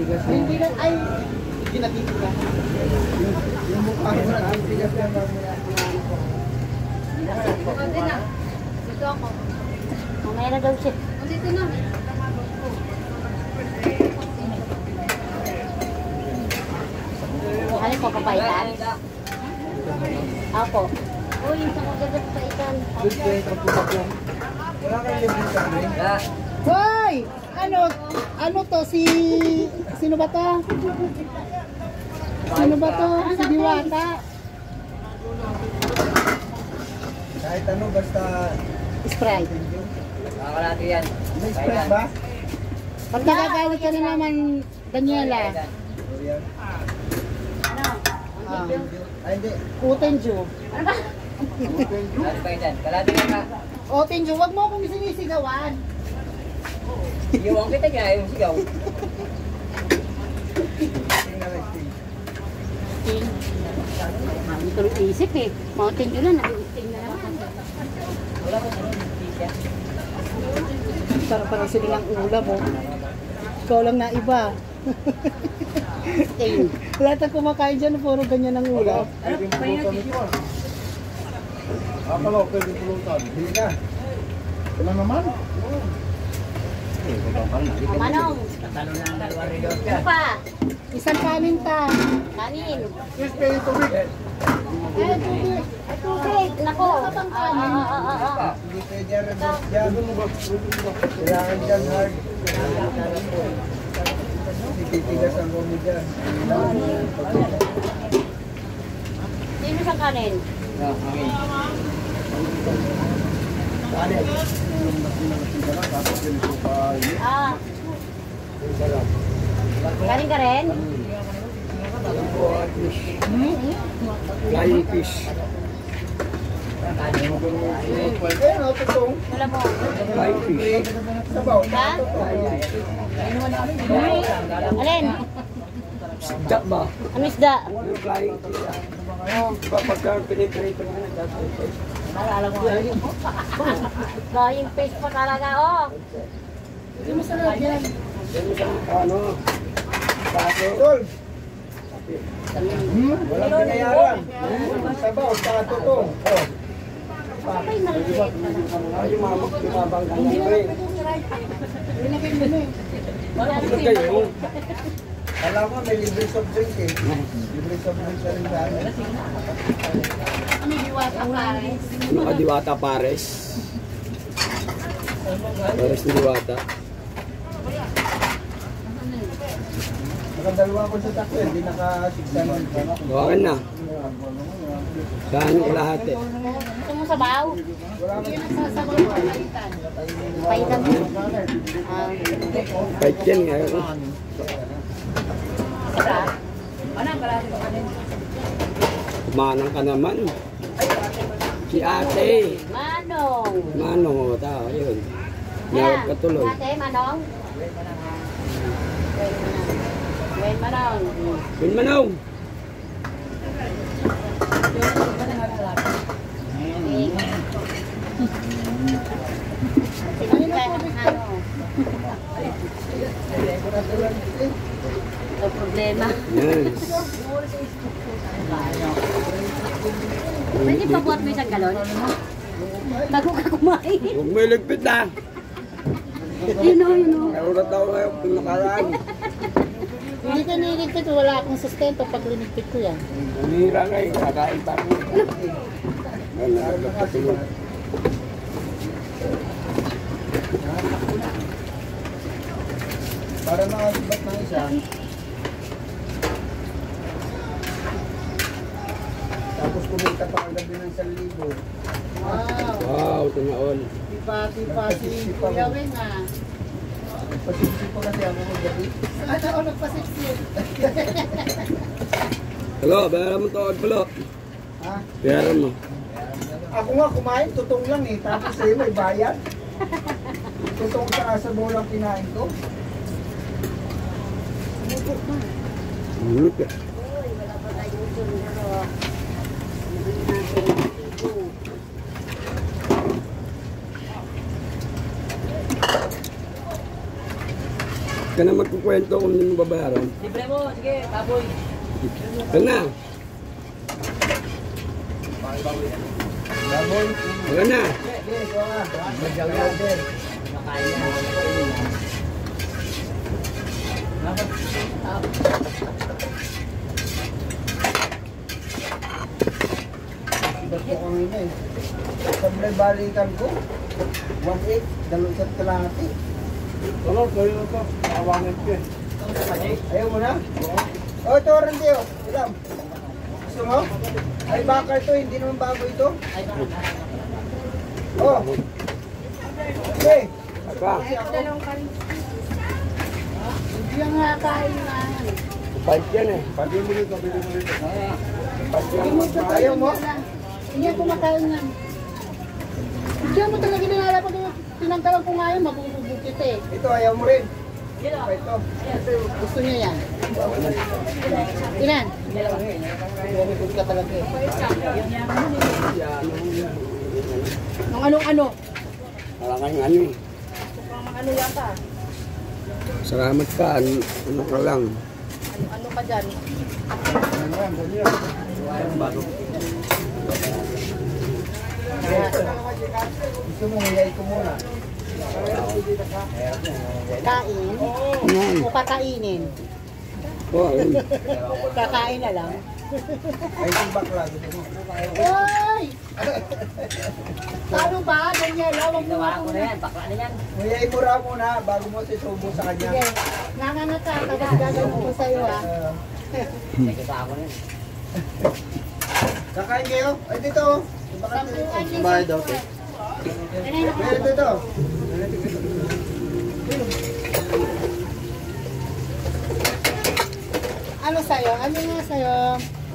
Hindi na, ay, ginagito ka. Yung mukha mo na, ang tigas na mamaya. Dito ako. Mamaya na daw siya. Dito na. Halin po kapaitan. Ako. Uy, yung sa kagagap kapaitan. Wala kang libre sa amin. Hoy! Ano to? Sino ba to? Sino ba to? Si Diwata. Kahit ano, basta... Sprite. Nakakalati yan. May spread ba? Pag nakagalit ka na naman, Daniela. Durian. Ah, Ay, hindi. Uten Ju. Kalati pa yan. Kalati ka ka. Uten Ju, wag mo akong sinisigawan. Iwan kita niya, yung sigaw. Hindi ko isip eh. Mountain Dew na, nag-isting na naman. Wala ko ano, siya. Parang sinilang ulam mo. Ikaw lang na iba. Lahat ng kumakain dyan, puro ganyan ang ulam. Pwede pulutan ito ah. Akala ko pwede pulutan. Hindi na. Wala naman. Manong, Tatalo na ang dalawa rin yun. ano pa? Isang kanin ta. Kanin. Yes, pwede tubig. Ay, tubig. Ay, tubig. Nako. Hindi pwede ang reverse dyan. Kailangan dyan hard. Titigas ang gumi dyan. Sino sa kanin? Ah. Kanin ka rin? Flying fish. Pwede, no? Tutong. Wala mo. Flying fish. Sabaw. Ha? Alin? Isda ba? Ano isda? Flying fish. Pagka piniprito na Flying fish pa talaga, oh. Hindi masarap yan. ano? Paso. Tol. Walang binayaran. Sabaw, saka tutong. Oh. Ay, naliliit na lang. Ay, lumabang ka libre. Alam mo, may libre soft drink eh. Libre soft drink sa rin sa amin. Ano Diwata Pares? Mga Diwata Pares. Pares ni Diwata. Nakadalawa ko sa takbo, hindi naka-600. Bawakan na. Saan yung kalahati? Gusto mo sabaw? Wala mo. Sasabaw ko kapaitan. Paitan mo. Ah. Kahit yan ngayon. Manang ka naman. Si ate. Manong. Manong o tao, yun. Nawag ka tuloy. Ate, Manong. Wen Manong. Bin Manong. No problema. Yes. Pwede pa buhat mo isang galon? Bago ka kumain. Huwag mo iligpit na. Yun o. Nakulat ako ngayon kung nakaraan. Hindi ka niligpit, wala akong sustento pag linigpit ko yan. Nanira ngayon, kakain pa ako. Ay, nakakapatulog. Para makasibat ng isa. Tapos kumita pa ang gabi ng 1,000. Wow. Wow, tumaon. Tipa si Kuya Weng ah. Pasipsip pa kasi ako ng gabi. Sana ako nagpasipsip. Hello, bayaran mo to, Palo. Ha? Bayaran mo. Ako nga kumain, tutong lang eh. Tapos sa'yo may bayad. Tutong sa sabaw lang kinain ko. Hulog ka. Wala pa tayong sundro. ka na magkukwento kung hindi mo babayaran. Libre mo, sige, baboy. Ito na. Baboy. Ito na. Sige, ito nga. Magyaw yan din. Makain na. Ba't ko kami na eh. Pag may balikan ko, 1.8, dalawang isang kalahati. Wala, kayo na ito. Nakawangit ko eh. Ayaw mo na? Oh, ito rin Dio. Ilam. Gusto mo? Ay, bakal to. Hindi naman bago ito. Oh. Okay. Aka, Hindi lang nga kain na. fight yan eh. Pati mo dito, pati mo dito. Ayaw mo? Hindi ako kumakain yan. Hindi mo talaga nilalapag yung tinanggalan ko nga yun, mabubukit eh. Ito, ayaw mo rin. Ito. Gusto niya yan. Ilan? Bumibuli ka talaga eh. Nung ano-ano? Wala kayong ano eh. Ano yata? Salamat ka. Ano ka lang. Ano ka dyan? Gusto mo, hiyay ko muna. Kain? Yan. O kakainin? Oh, ayun. Kakain na lang. Ay, itong bakla. Gusto mo. Hoy! Paano ba? Daniel, huwag mo Ginawa nga ko na yan, bakla na yan. Hiyay mo raw muna bago mo sisubo sa kanya. Sige, nangangat ka, tapos gagawin ko sa'yo ha. Nagkita ako na yan. Kakain kayo? Ay, dito. Sampuan niya. Bahay daw, te. Ay, dito. Ano sa'yo? Ano nga sa'yo?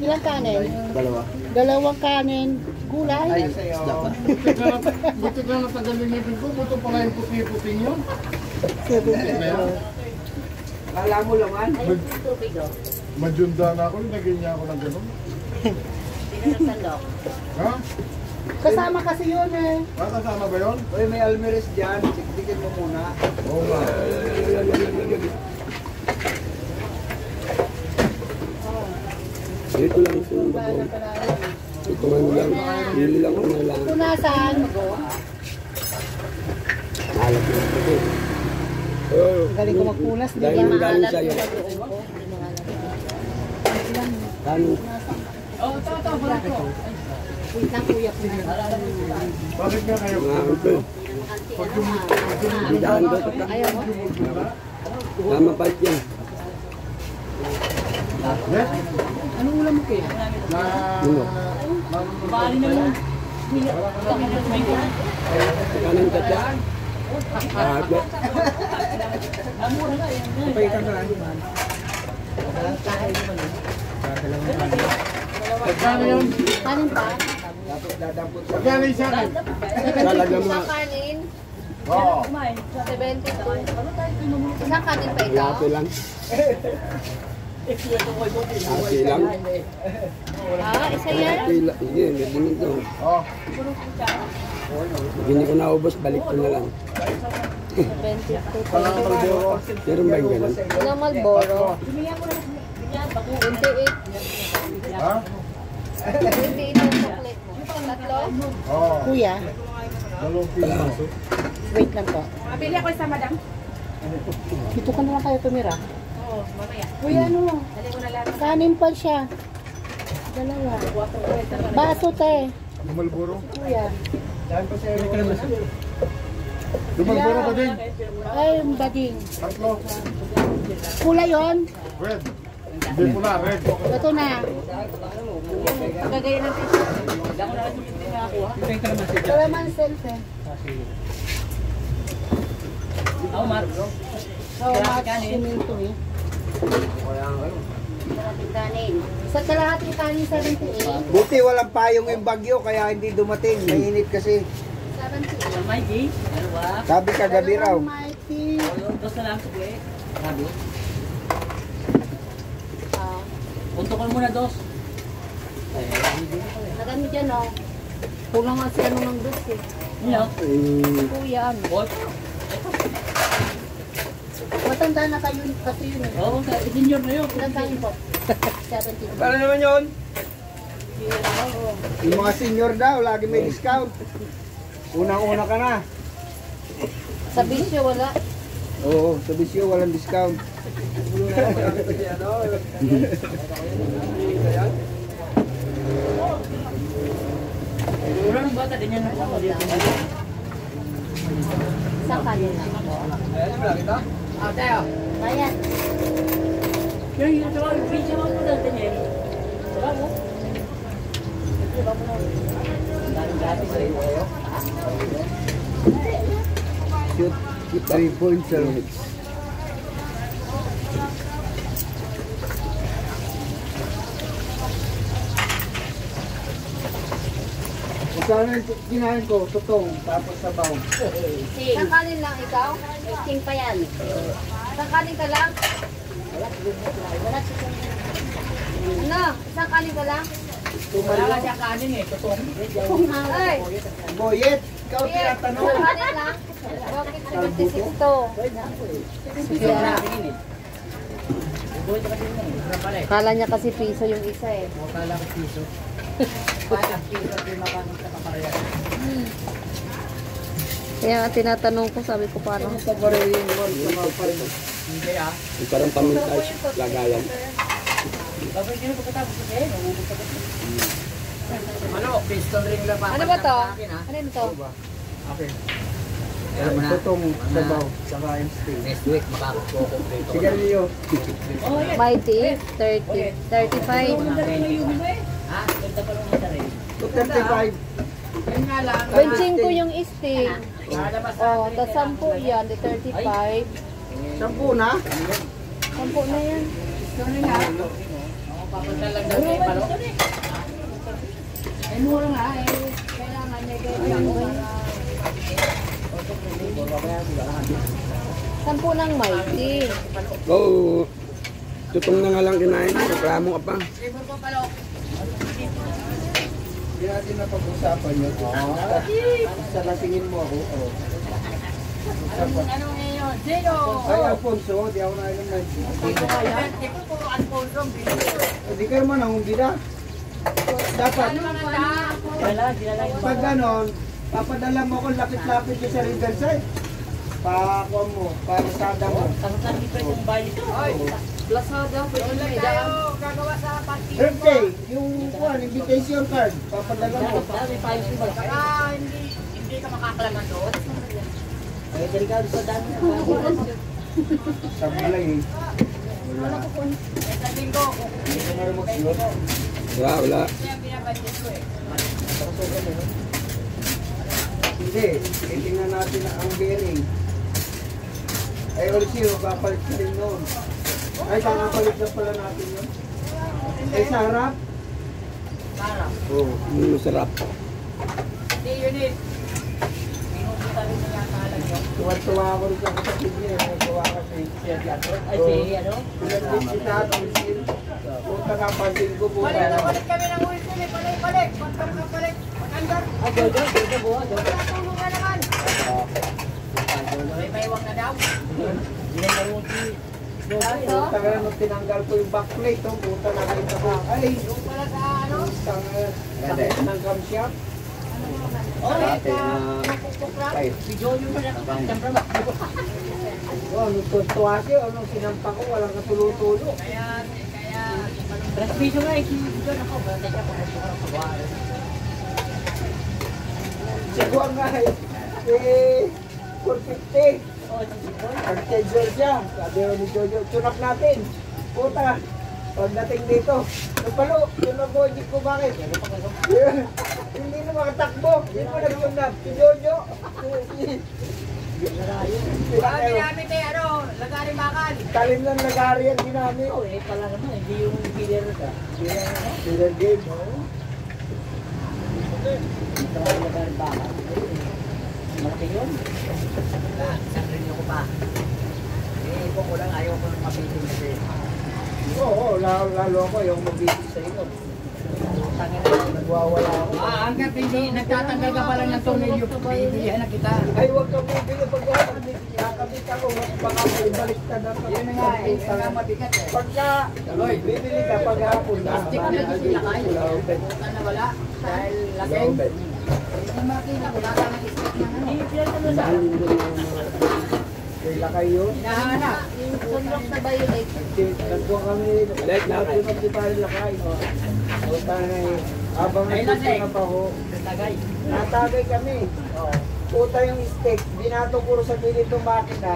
Ilang kanin? Dalawa. Dalawang kanin. Gulay? Ay, sa'yo. Buti ka na tagalinitin ko. Buto pala yung puti-puti nyo. Kala mo laman? Ay, tubig o. Majunda na ako. Naging niya ako ng gano'n. Pinasandok. Ha? Kasama kasi yun eh. Kasama ba yun? Uy, may almeres dyan. Tiktikin mo muna. Oo nga. Dito lang ito yung bago. Ito man lang. Hili lang kung lang. Ito nasaan? Malat yung ito. Oh, Galing ko magpunas. Di dahil ba? yung galing sa'yo. Kanin. Wait lang kuya ko. Bakit nga kayo? Mga uncle. Ang daan daw ito. Ayaw mo? Tama pa yan. Anong ulam mo kuya? Ano? Kanin ka dyan? Ako. Kanin pa? Tapos dadampot sa Magkano isa ka? Talaga mo. Kanin, Oo. 72. Isang kanin pa ito. Lati lang. Lati lang. Ah, isa yan? Lati lang. Hindi, nadinig ko. Oh. Hindi ko naubos, balik ko na lang. 72. Meron ba yung ganun? Ilang Malboro? 28. Ha? 28 ang chocolate mo. Tatlo? Oo. Kuya, Dalawang piso. wait lang po. Mabili ako isa, madam. Dito ka na lang kayo tumira. Oo, mamaya. Kuya, ano? Dali ko na lang. Kanin pa siya. Dalawa. Baso te. Lumalboro. Kuya. Dahil pa sa'yo. Lumalboro ka din. Ay, yung bading. Tatlo. Kulay yon. Red. Hindi pula, red. Ito na. Pagagaya ng pizza. Kalaman self eh. Ako, Marco. So, much siminto eh. Kanin. Sa kalahating kanin 78. Buti walang payong yung bagyo kaya hindi dumating. Mainit kasi. 78. Mikey, ano ba? Sabi kagabi raw. Mighty. Dos na lang, sige. Sabi. Ah, Punto ko muna dos. Nagano dyan o. Kulang nga si ano ng dos eh. Ano? kuya, ano? Bot. Matagal matanda na kayo kasi yun eh. Oo, senior na yun. Ilan tayo po? 17. Para naman yun? Yung mga senior daw, lagi may discount. Unang-una ka na. Sa bisyo, wala. Oo, sa bisyo walang discount. Mura ng bata, din yan ako. Sa kanila. Ah, tayo. Ayan. Yung sa mga video mo na din eh. Diba mo? Diba mo na? Dami-dami sa iyo. Shoot 3 points. Sana yung kinain ko, tutong, tapos sabaw. Sa kanin lang ikaw? King pa yan. Sa kanin ka lang? Wala chicken. Ano? Isang kanin ka lang? Wala ka siya kanin eh. Tutong. Ay! Boyet, ikaw Isang tinatanong. kanin lang? Bakit 76 to? Sige na. Buhay ka kasi yun eh. Kala niya kasi piso yung isa eh. Kala ko piso. Parang piso, di makanong sa kaparehan. Kaya nga tinatanong ko, sabi ko parang Sa parehin mo, sa mga parehin. Hindi ah. Parang pamintas, lagayan. Bakit yun pagkatapos kasi eh? Nangubog ka kasi. Ano? Piston ring lang pa. Ano ba to? Sa akin, ah. Ano ito? Okay. Alam mo na. Tutong, sabaw, saka yung steak. Next week, makakakukumpleto. Sige, Leo. Mighty, 30, 35. Ha? Ganda pa lang sa rin. 235. Yun nga lang. 25 yung steak. Lalabas Oh, tas 10 yan, di 35. 10 na? 10 na yan. Gusto rin nga. Ako papunta lang daw sa palo. Ay, mura nga eh. Kailangan niya ganyan. 10 ng mighty. Oo. Tutong na nga lang kinain. Reklamo ka pa. Libre ko palo. Hindi natin napag-usapan yun. Sa lasingin mo ako. Ano ngayon? Zero! Ay, Alfonso, di ako nainom na. Hindi ko puro Alfonso. Hindi kayo man ang umbida. Dapat, pag ganon, papadala mo ako lapit-lapit ko sa Riverside. Pakuha mo, pasada mo. Tangan di pa yung bayi ito. Lazada, pwede may daan. Gagawa sa party. Birthday, yung invitation card, papadala mo. Saka hindi ka makakalaman doon. Ay, delikado sa dami. Sa malay eh. Wala. Sa linggo. Hindi ko na rin mag-slot. Wala. Kaya binabadget ko eh. Hindi, tingnan natin ang bearing. Ay, Olsio, papalit ka rin noon. Ay, kakapalit na pala natin yun. Ay, sa harap? Para. Oo. Masarap. Hindi yun eh. Pinupunta rin na yata lang yun. Tuwa-tuwa ako rin sa kapatid niya. Tuwa kasi siya dyan. Ay, si ano? Ilan din si Tato, Olsio. Punta ka pansin ko, puta Balik na na. balik kami ng Wilson eh. Balik. Pagkar ka balik. Pagkandar. Ah, dodo buha, dodo. Tulong ka naman. May maiwang na daw. Puta ka na nung tinanggal ko yung backplate. Oh. Puta na kayo sa back. Ay, Yung pala sa ano? sakit ng camshaft. Oh, nakukukrak. Si Jojo mo nakakasambra ba? Oh, nung tuwa siya, nung sinampa ko, walang katulo-tulo. Kaya, transmission nga eh. Si Jojo ako. Basta siya kung gusto ko ng pagwari. Sigwa nga eh, 450. Oh, itong si Boy. Nag-schedule siya. Sabi ko ni Jojo, tunap natin. Puta, pagdating dito, napalo, tunap ko bakit? Hindi na makatakbo. Hindi mo nagtunap. Si Jojo. Baka ginamit eh, ano, lagaring bakal. Talim lang nagari ang ginamit. Oh, eh, pala naman, hindi yung killer ka. Killer game. Ito ang lagaring bakal. Malaki yun. Isang rin ko pa. Eh, ipo ko lang, ayaw ko ng mabitin kasi. Oo, lalo ako yung mabibig sa inyo. Nagwawala ako. Hanggat hindi nagtatanggal ka pa lang ng tonelyo, bibilihan na kita. Ay, huwag kang bibili pag kakabit ako. Baka may baliktad ako. Yun na nga, yun nga mabigat eh. Pagka bibili ka pag hapon na. Plastic na sila kayo. Buta na wala. Dahil lasing. Yung makina, wala ka mag-stick ng ano. Hindi sila na sa Kaya kayo. hinahanap. Yung sunrock na violet. Nagkuha kami. Like natin magsiparin lakay. O tayo. Habang nagsiparin pa ho. Tagay. Natagay kami. Puta yung stick. Binato ko sa pilit ng makina.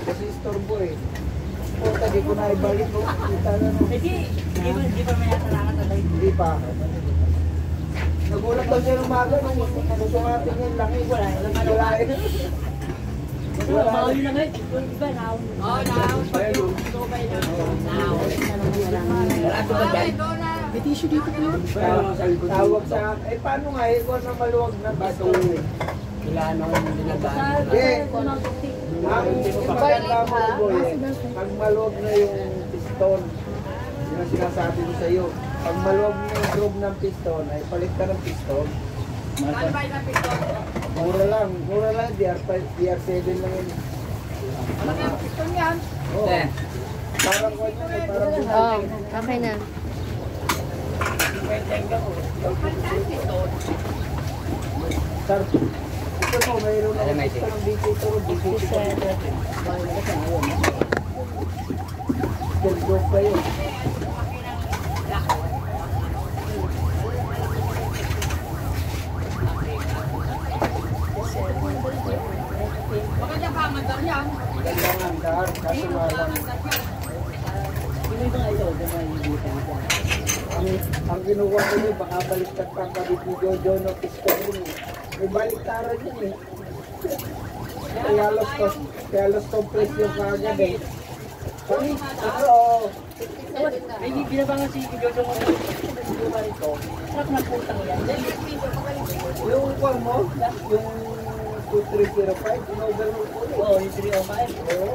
Kasi istorbo eh. Puta, di ko na ibalik ko. Kita na no. Hindi pa may natalangan tagay. Hindi pa. Nagulat daw siya ng maga. Gusto natin yan lang eh. Wala eh. Bawal na ngayon. Iba, naon. Oo, naon. Ito ba yun? Naon. Sarado ba dyan? May tissue dito po yun. Tawag sa eh paano nga eh kung na maluwag na bato Ilano yung dinagaan. eh ang maganda mo boy pag maluwag na yung piston yun ang sinasabi ko sa iyo pag maluwag na yung groove ng piston ay palit ka ng piston Saan ba yung piston? mura lang DR5 DR7 lang yun Malaki ang piston yan. oh parang kung yun eh parang Oh, okay na. Sir, ito po, mayroon ako gusto ng BK2, Still go pa yun. Maganda ka, mandar yan. Gandang andar, kaso nga lang. Ang kinuha ko yun, baka baliktad pang kabit ni Jojo no piston yun eh. May baliktaran yun eh. Kaya los compress yung kagad eh. Kami, oo. May binabangan si Jojo mo. Lupa rito. Sarap na putang yan. Yung kwan mo, yung 2305, in-overhaul ko eh. Oo, yung 305. Oo.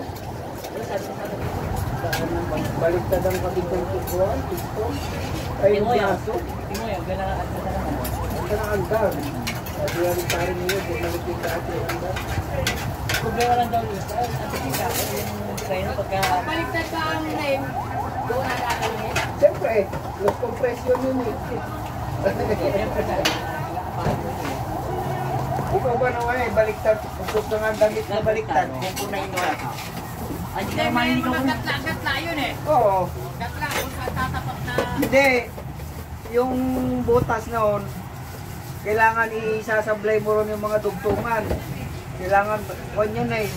Baliktad ang kabit ng piston. Ay, yung braso. Tingnan mo yan, gano'n ang Ang ka andar. Sabi nga rin tayo niyo, bumalik yung dati ang andar. problema lang daw yun. Ay, napitika. Yung train pagka... Baliktad pa ang name. Doon na kakalingin. Siyempre, los compression yun eh. Ikaw ba naman eh, baliktad. Kung gusto nga ang damit na baliktad, kung kunain mo lang. Ay, hindi naman hindi ko... Gatla yun eh. Oo. Gatla, kung tatapat na... Hindi. Yung butas noon, kailangan isasablay mo ron yung mga dugtungan. Kailangan, kanya na eh.